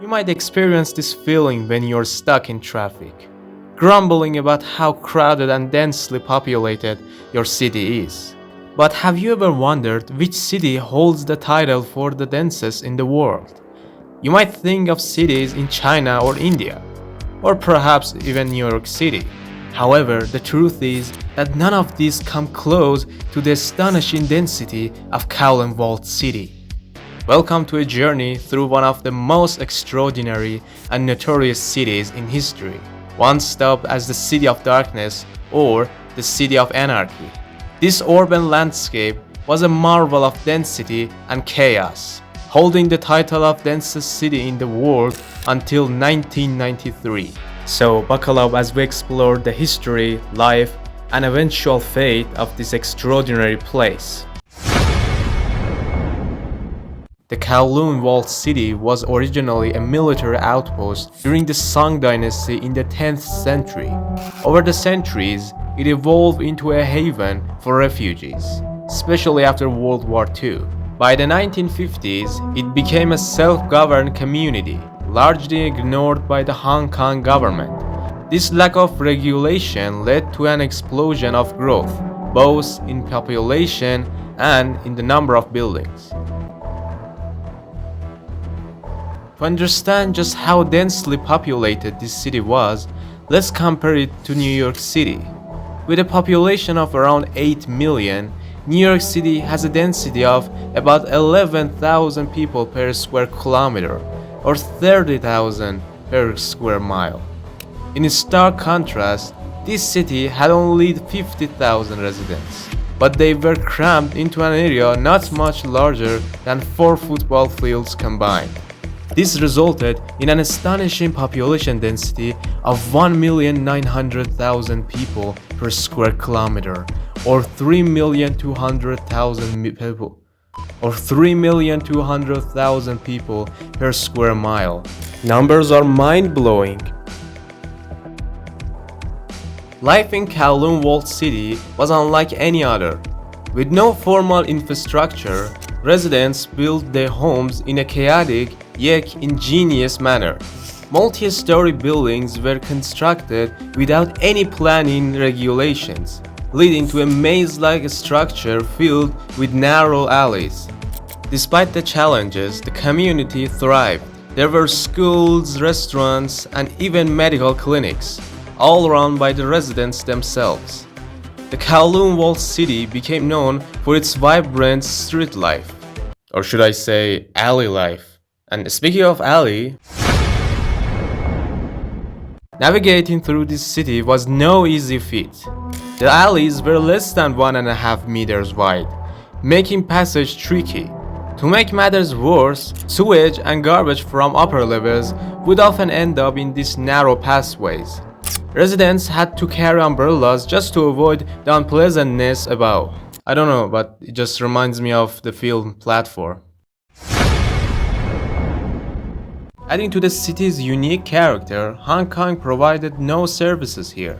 You might experience this feeling when you're stuck in traffic, grumbling about how crowded and densely populated your city is. But have you ever wondered which city holds the title for the densest in the world? You might think of cities in China or India, or perhaps even New York City. However, the truth is that none of these come close to the astonishing density of Kowloon Walled City. Welcome to a journey through one of the most extraordinary and notorious cities in history, once dubbed as the City of Darkness or the City of Anarchy. This urban landscape was a marvel of density and chaos, holding the title of densest city in the world until 1993. So buckle up as we explore the history, life, and eventual fate of this extraordinary place. The Kowloon Walled City was originally a military outpost during the Song dynasty in the 10th century. Over the centuries, it evolved into a haven for refugees, especially after World War II. By the 1950s, it became a self-governed community, largely ignored by the Hong Kong government. This lack of regulation led to an explosion of growth, both in population and in the number of buildings. To understand just how densely populated this city was, let's compare it to New York City. With a population of around 8 million, New York City has a density of about 11,000 people per square kilometer, or 30,000 per square mile. In stark contrast, this city had only 50,000 residents, but they were crammed into an area not much larger than 4 football fields combined. This resulted in an astonishing population density of 1,900,000 people per square kilometer, or 3,200,000 people, or 3,200,000 people per square mile. Numbers are mind-blowing. Life in Kowloon Walled City was unlike any other. With no formal infrastructure, residents built their homes in a chaotic yet ingenious manner. Multi-story buildings were constructed without any planning regulations, leading to a maze-like structure filled with narrow alleys. Despite the challenges, the community thrived. There were schools, restaurants, and even medical clinics, all run by the residents themselves. The Kowloon Walled City became known for its vibrant street life, or should I say alley life. And speaking of alley, navigating through this city was no easy feat. The alleys were less than 1.5 meters wide, making passage tricky. To make matters worse, sewage and garbage from upper levels would often end up in these narrow pathways. Residents had to carry umbrellas just to avoid the unpleasantness above. I don't know, but it just reminds me of the film Platform. Adding to the city's unique character, Hong Kong provided no services here.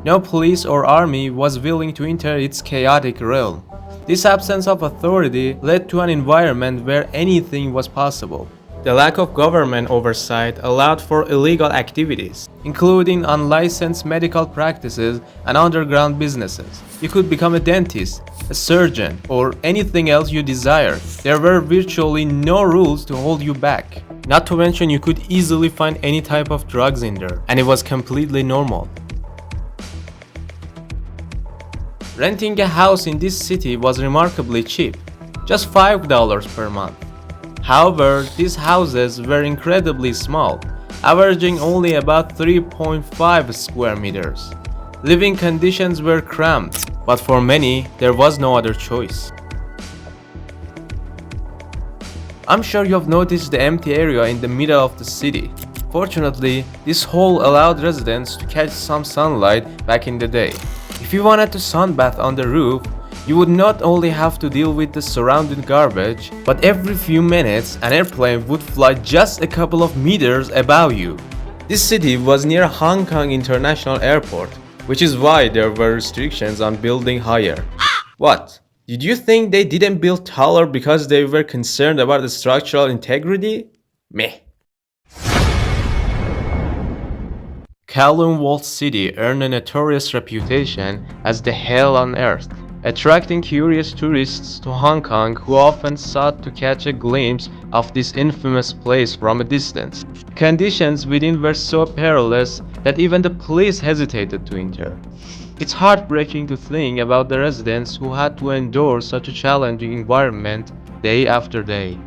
No police or army was willing to enter its chaotic realm. This absence of authority led to an environment where anything was possible. The lack of government oversight allowed for illegal activities, including unlicensed medical practices and underground businesses. You could become a dentist, a surgeon, or anything else you desired. There were virtually no rules to hold you back. Not to mention you could easily find any type of drugs in there, and it was completely normal. Renting a house in this city was remarkably cheap, just $5 per month. However, these houses were incredibly small, averaging only about 3.5 square meters. Living conditions were cramped, but for many, there was no other choice. I'm sure you have noticed the empty area in the middle of the city. Fortunately, this hole allowed residents to catch some sunlight back in the day. If you wanted to sunbath on the roof, you would not only have to deal with the surrounding garbage, but every few minutes an airplane would fly just a couple of meters above you. This city was near Hong Kong International Airport, which is why there were restrictions on building higher. What? Did you think they didn't build taller because they were concerned about the structural integrity? Meh. Kowloon Walled City earned a notorious reputation as the hell on earth, attracting curious tourists to Hong Kong who often sought to catch a glimpse of this infamous place from a distance. Conditions within were so perilous that even the police hesitated to enter. It's heartbreaking to think about the residents who had to endure such a challenging environment day after day.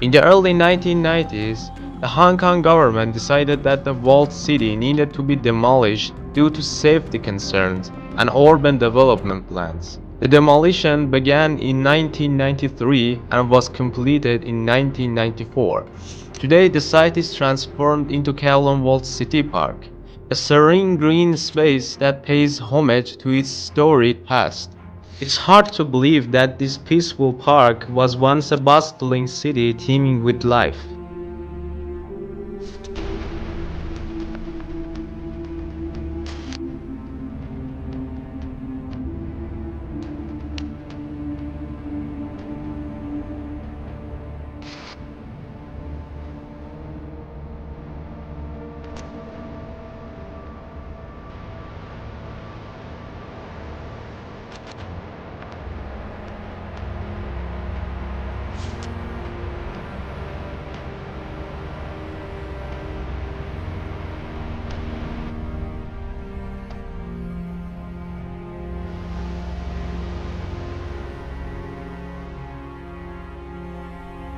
In the early 1990s, the Hong Kong government decided that the walled city needed to be demolished due to safety concerns and urban development plans. The demolition began in 1993 and was completed in 1994. Today, the site is transformed into Kowloon Walled City Park, a serene green space that pays homage to its storied past. It's hard to believe that this peaceful park was once a bustling city teeming with life.